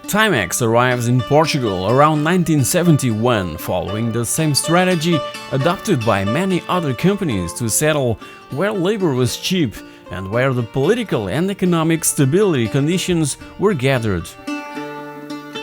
Timex arrives in Portugal around 1971, following the same strategy adopted by many other companies to settle where labor was cheap and where the political and economic stability conditions were gathered.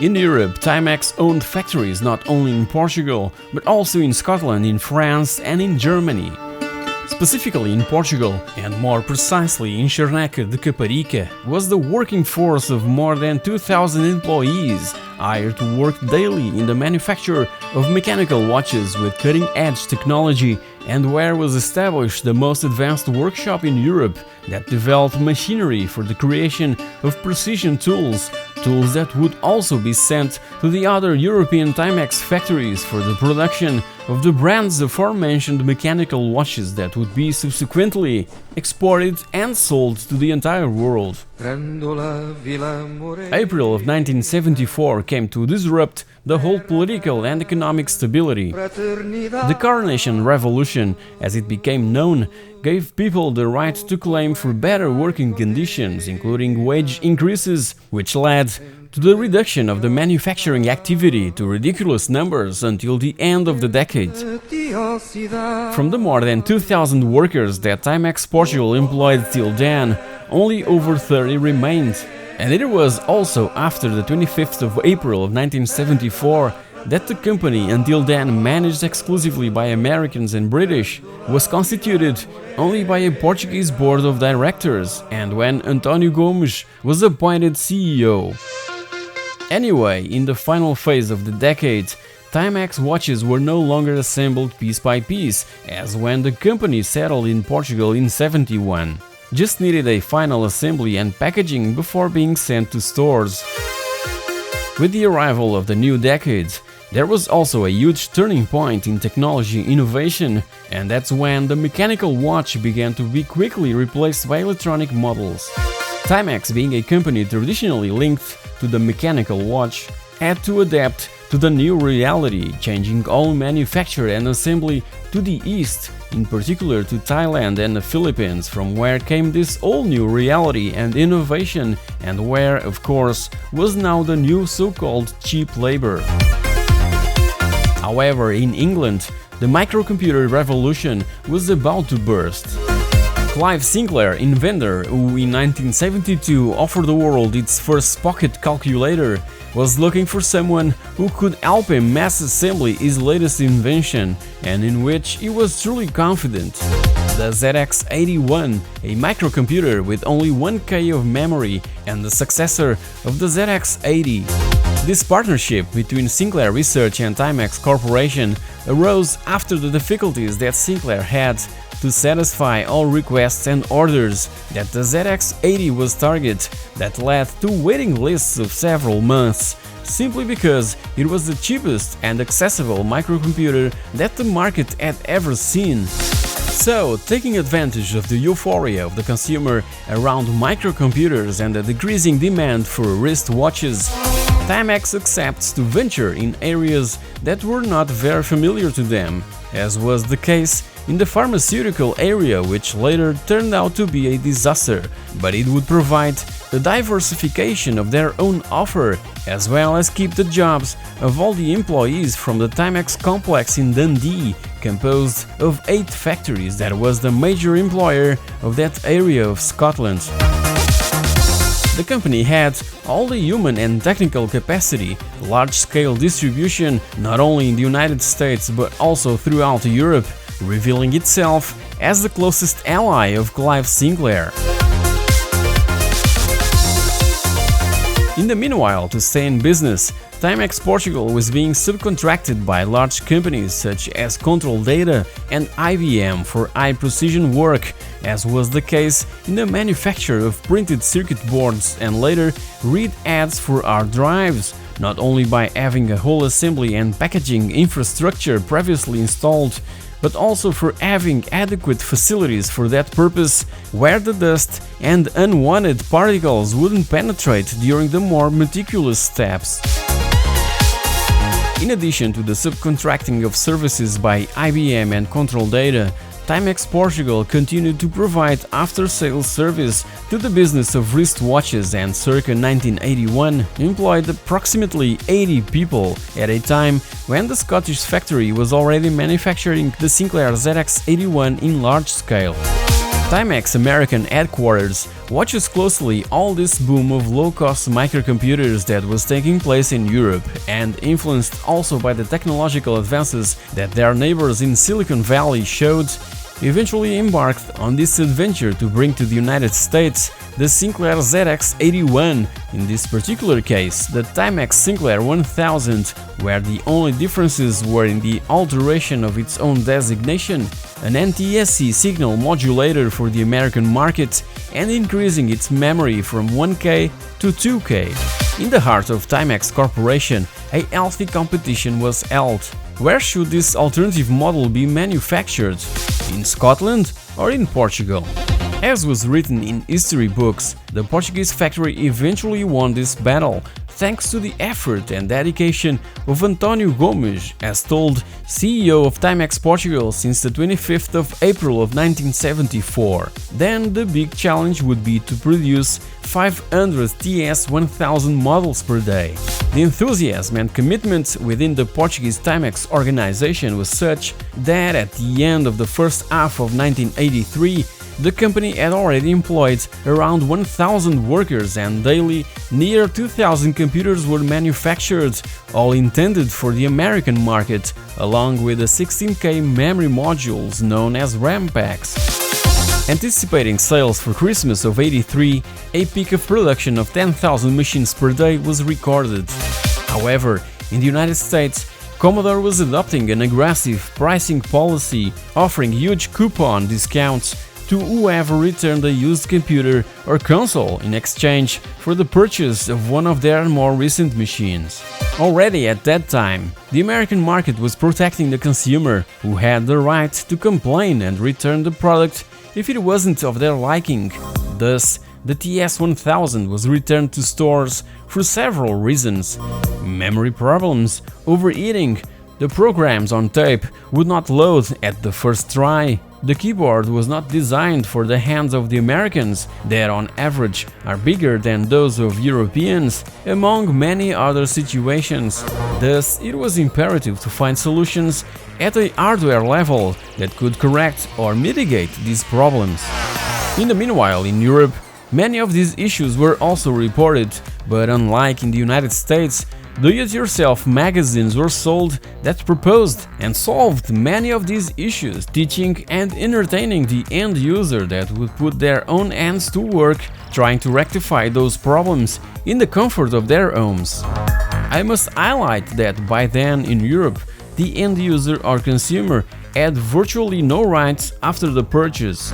In Europe, Timex owned factories not only in Portugal, but also in Scotland, in France and in Germany. Specifically in Portugal, and more precisely in Charneca de Caparica, was the working force of more than 2,000 employees hired to work daily in the manufacture of mechanical watches with cutting-edge technology, and where was established the most advanced workshop in Europe that developed machinery for the creation of precision tools that would also be sent to the other European Timex factories for the production of the brand's aforementioned mechanical watches that would be subsequently exported and sold to the entire world. April of 1974 came to disrupt the whole political and economic stability. The Coronation Revolution, as it became known, gave people the right to claim for better working conditions, including wage increases, which led to the reduction of the manufacturing activity to ridiculous numbers until the end of the decade. From the more than 2,000 workers that Timex Portugal employed till then, only over 30 remained. And it was also after the 25th of April of 1974 that the company, until then managed exclusively by Americans and British, was constituted only by a Portuguese board of directors, and when António Gomes was appointed CEO. Anyway, in the final phase of the decade, Timex watches were no longer assembled piece by piece, as when the company settled in Portugal in '71. Just needed a final assembly and packaging before being sent to stores. With the arrival of the new decade, there was also a huge turning point in technology innovation, and that's when the mechanical watch began to be quickly replaced by electronic models. Timex, being a company traditionally linked to the mechanical watch, had to adapt to the new reality, changing all manufacture and assembly to the east, in particular to Thailand and the Philippines, from where came this all new reality and innovation, and where, of course, was now the new so-called cheap labor. However, in England, the microcomputer revolution was about to burst. Clive Sinclair, inventor who in 1972 offered the world its first pocket calculator, was looking for someone who could help him mass assembly his latest invention, and in which he was truly confident. The ZX81, a microcomputer with only 1K of memory and the successor of the ZX80. This partnership between Sinclair Research and Timex Corporation arose after the difficulties that Sinclair had to satisfy all requests and orders that the ZX80 was target, that led to waiting lists of several months, simply because it was the cheapest and accessible microcomputer that the market had ever seen. So, taking advantage of the euphoria of the consumer around microcomputers and the decreasing demand for wristwatches, Timex accepts to venture in areas that were not very familiar to them, as was the case in the pharmaceutical area, which later turned out to be a disaster, but it would provide the diversification of their own offer, as well as keep the jobs of all the employees from the Timex complex in Dundee, composed of 8 factories that was the major employer of that area of Scotland. The company had all the human and technical capacity, large-scale distribution not only in the United States but also throughout Europe, revealing itself as the closest ally of Clive Sinclair. In the meanwhile, to stay in business, Timex Portugal was being subcontracted by large companies such as Control Data and IBM for high-precision work, as was the case in the manufacture of printed circuit boards and later read ads for hard drives, not only by having a whole assembly and packaging infrastructure previously installed, but also for having adequate facilities for that purpose, where the dust and unwanted particles wouldn't penetrate during the more meticulous steps. In addition to the subcontracting of services by IBM and Control Data, Timex Portugal continued to provide after-sales service to the business of wristwatches and circa 1981 employed approximately 80 people at a time when the Scottish factory was already manufacturing the Sinclair ZX81 in large scale. Timex American headquarters watches closely all this boom of low-cost microcomputers that was taking place in Europe, and influenced also by the technological advances that their neighbors in Silicon Valley showed, eventually embarked on this adventure to bring to the United States the Sinclair ZX81, in this particular case the Timex Sinclair 1000, where the only differences were in the alteration of its own designation, an NTSC signal modulator for the American market, and increasing its memory from 1K to 2K. In the heart of Timex Corporation, a healthy competition was held. Where should this alternative model be manufactured? In Scotland or in Portugal? As was written in history books, the Portuguese factory eventually won this battle, thanks to the effort and dedication of António Gomes, as told, CEO of Timex Portugal since the 25th of April of 1974. Then the big challenge would be to produce 500 TS1000 models per day. The enthusiasm and commitment within the Portuguese Timex organization was such that at the end of the first half of 1983, the company had already employed around 1,000 workers, and daily near 2,000 computers were manufactured, all intended for the American market, along with the 16K memory modules known as RAM packs. Anticipating sales for Christmas of '83, a peak of production of 10,000 machines per day was recorded. However, in the United States, Commodore was adopting an aggressive pricing policy, offering huge coupon discounts to whoever returned a used computer or console in exchange for the purchase of one of their more recent machines. Already at that time, the American market was protecting the consumer, who had the right to complain and return the product if it wasn't of their liking. Thus, the TS1000 was returned to stores for several reasons: memory problems, overheating, the programs on tape would not load at the first try, the keyboard was not designed for the hands of the Americans, that on average are bigger than those of Europeans, among many other situations. Thus, it was imperative to find solutions at a hardware level that could correct or mitigate these problems. In the meanwhile, in Europe, many of these issues were also reported, but unlike in the United States, do-it-yourself magazines were sold that proposed and solved many of these issues, teaching and entertaining the end user that would put their own hands to work trying to rectify those problems in the comfort of their homes. I must highlight that by then in Europe, the end user or consumer had virtually no rights after the purchase.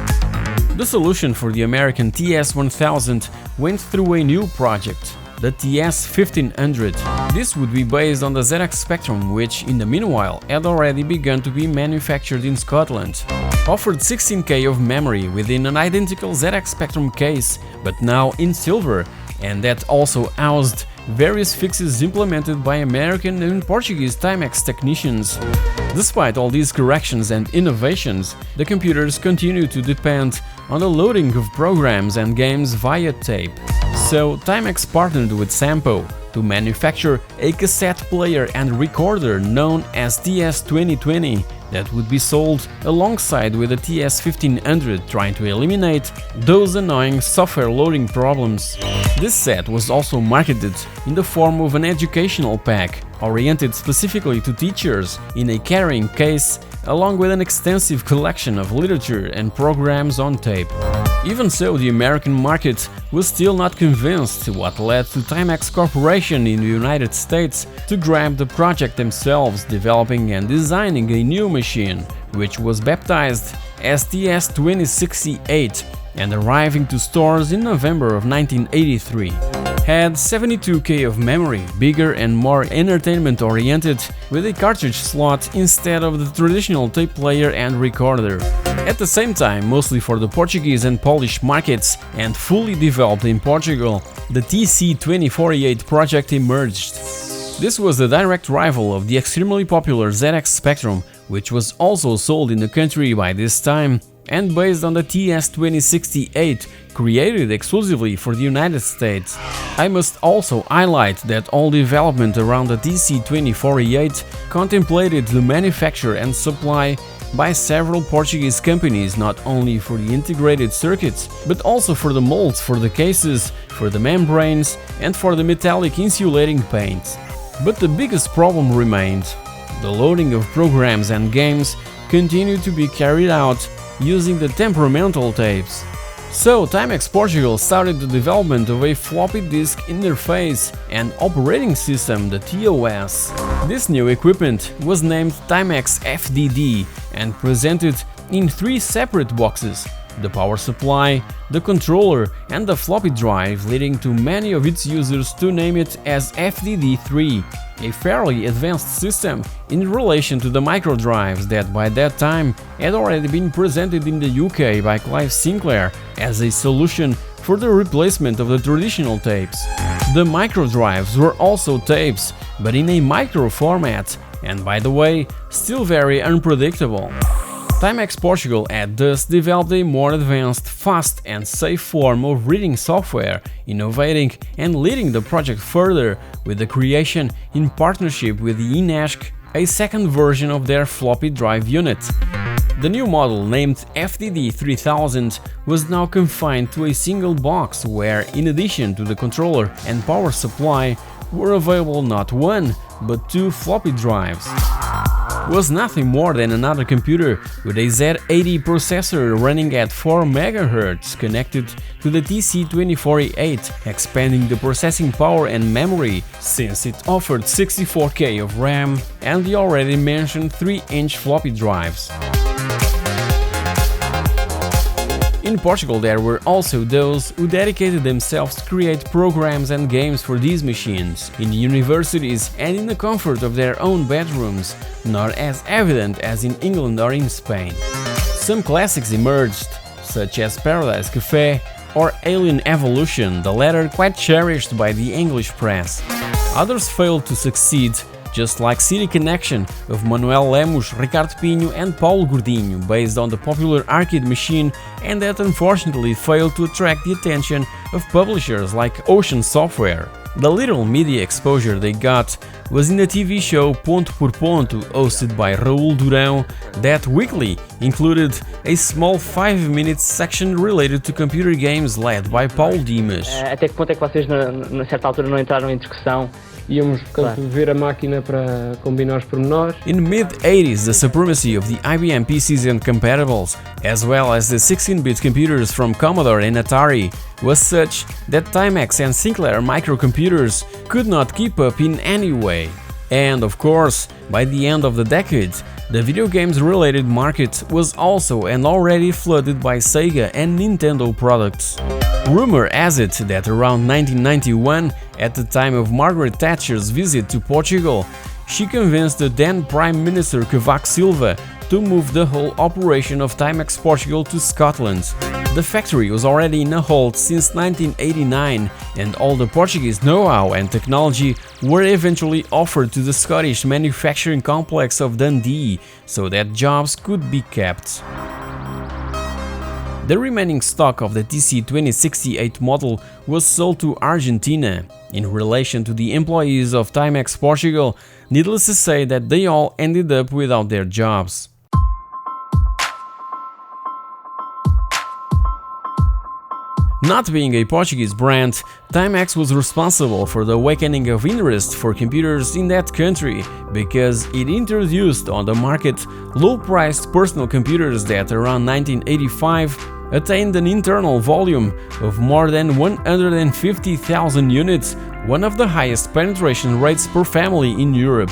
The solution for the American TS1000 went through a new project, the TS1500. This would be based on the ZX Spectrum, which in the meanwhile had already begun to be manufactured in Scotland. Offered 16K of memory within an identical ZX Spectrum case, but now in silver, and that also housed various fixes implemented by American and Portuguese Timex technicians. Despite all these corrections and innovations, the computers continue to depend on the loading of programs and games via tape. So Timex partnered with Sampo to manufacture a cassette player and recorder known as TS2020 that would be sold alongside with the TS1500, trying to eliminate those annoying software loading problems. This set was also marketed in the form of an educational pack, oriented specifically to teachers, in a carrying case, along with an extensive collection of literature and programs on tape. Even so, the American market was still not convinced, what led to Timex Corporation in the United States to grab the project themselves, developing and designing a new machine, which was baptized as TS2068 and arriving to stores in November of 1983. Had 72K of memory, bigger and more entertainment-oriented, with a cartridge slot instead of the traditional tape player and recorder. At the same time, mostly for the Portuguese and Polish markets and fully developed in Portugal, the TC2048 project emerged. This was the direct rival of the extremely popular ZX Spectrum, which was also sold in the country by this time, and based on the TS-2068, created exclusively for the United States. I must also highlight that all development around the TC-2048 contemplated the manufacture and supply by several Portuguese companies, not only for the integrated circuits, but also for the molds for the cases, for the membranes, and for the metallic insulating paint. But the biggest problem remained. The loading of programs and games continued to be carried out using the temperamental tapes. So Timex Portugal started the development of a floppy disk interface and operating system, the TOS. This new equipment was named Timex FDD and presented in 3 separate boxes: the power supply, the controller and the floppy drive, leading to many of its users to name it as FDD3, a fairly advanced system in relation to the micro drives that by that time had already been presented in the UK by Clive Sinclair as a solution for the replacement of the traditional tapes. The micro drives were also tapes, but in a micro format, and by the way, still very unpredictable. Timex Portugal had thus developed a more advanced, fast and safe form of reading software, innovating and leading the project further with the creation, in partnership with the ENG, a second version of their floppy drive unit. The new model, named FDD 3000, was now confined to a single box where, in addition to the controller and power supply, were available not 1, but 2 floppy drives. Was nothing more than another computer with a Z80 processor running at 4 MHz connected to the TC-2048, expanding the processing power and memory since it offered 64K of RAM and the already mentioned 3-inch floppy drives. In Portugal there were also those who dedicated themselves to create programs and games for these machines, in universities and in the comfort of their own bedrooms, not as evident as in England or in Spain. Some classics emerged, such as Paradise Café or Alien Evolution, the latter quite cherished by the English press. Others failed to succeed, just like City Connection of Manuel Lemos, Ricardo Pinho and Paulo Gordinho, based on the popular arcade machine, and that unfortunately failed to attract the attention of publishers like Ocean Software. The little media exposure they got was in the TV show Ponto por Ponto, hosted by Raul Durão, that weekly included a small 5-minute section related to computer games led by Paulo Dimas. Até que ponto é que vocês, na certa altura, não entraram em discussão? Íamos, portanto, ver a máquina para combinar os pormenores. In the mid-80s, the supremacy of the IBM PCs and compatibles, as well as the 16-bit computers from Commodore and Atari, was such that Timex and Sinclair microcomputers could not keep up in any way. And of course, by the end of the decade, the video games related market was also and already flooded by Sega and Nintendo products. Rumor has it that around 1991, at the time of Margaret Thatcher's visit to Portugal, she convinced the then Prime Minister Cavaco Silva to move the whole operation of Timex Portugal to Scotland. The factory was already in a hold since 1989, and all the Portuguese know-how and technology were eventually offered to the Scottish manufacturing complex of Dundee, so that jobs could be kept. The remaining stock of the TC-2068 model was sold to Argentina. In relation to the employees of Timex Portugal, needless to say that they all ended up without their jobs. Not being a Portuguese brand, Timex was responsible for the awakening of interest for computers in that country, because it introduced on the market low-priced personal computers that around 1985 attained an internal volume of more than 150,000 units, one of the highest penetration rates per family in Europe.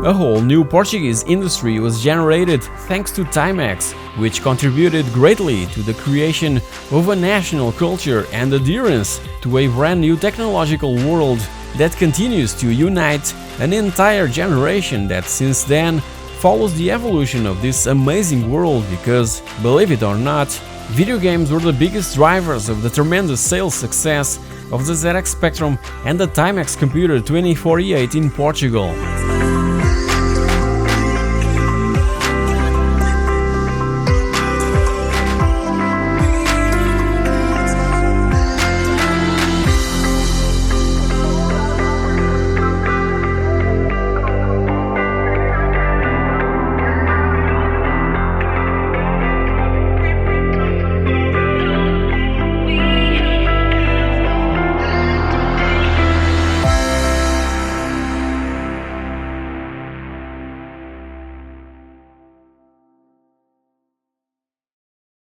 A whole new Portuguese industry was generated thanks to Timex, which contributed greatly to the creation of a national culture and adherence to a brand new technological world that continues to unite an entire generation that since then follows the evolution of this amazing world, because, believe it or not, video games were the biggest drivers of the tremendous sales success of the ZX Spectrum and the Timex Computer 2048 in Portugal.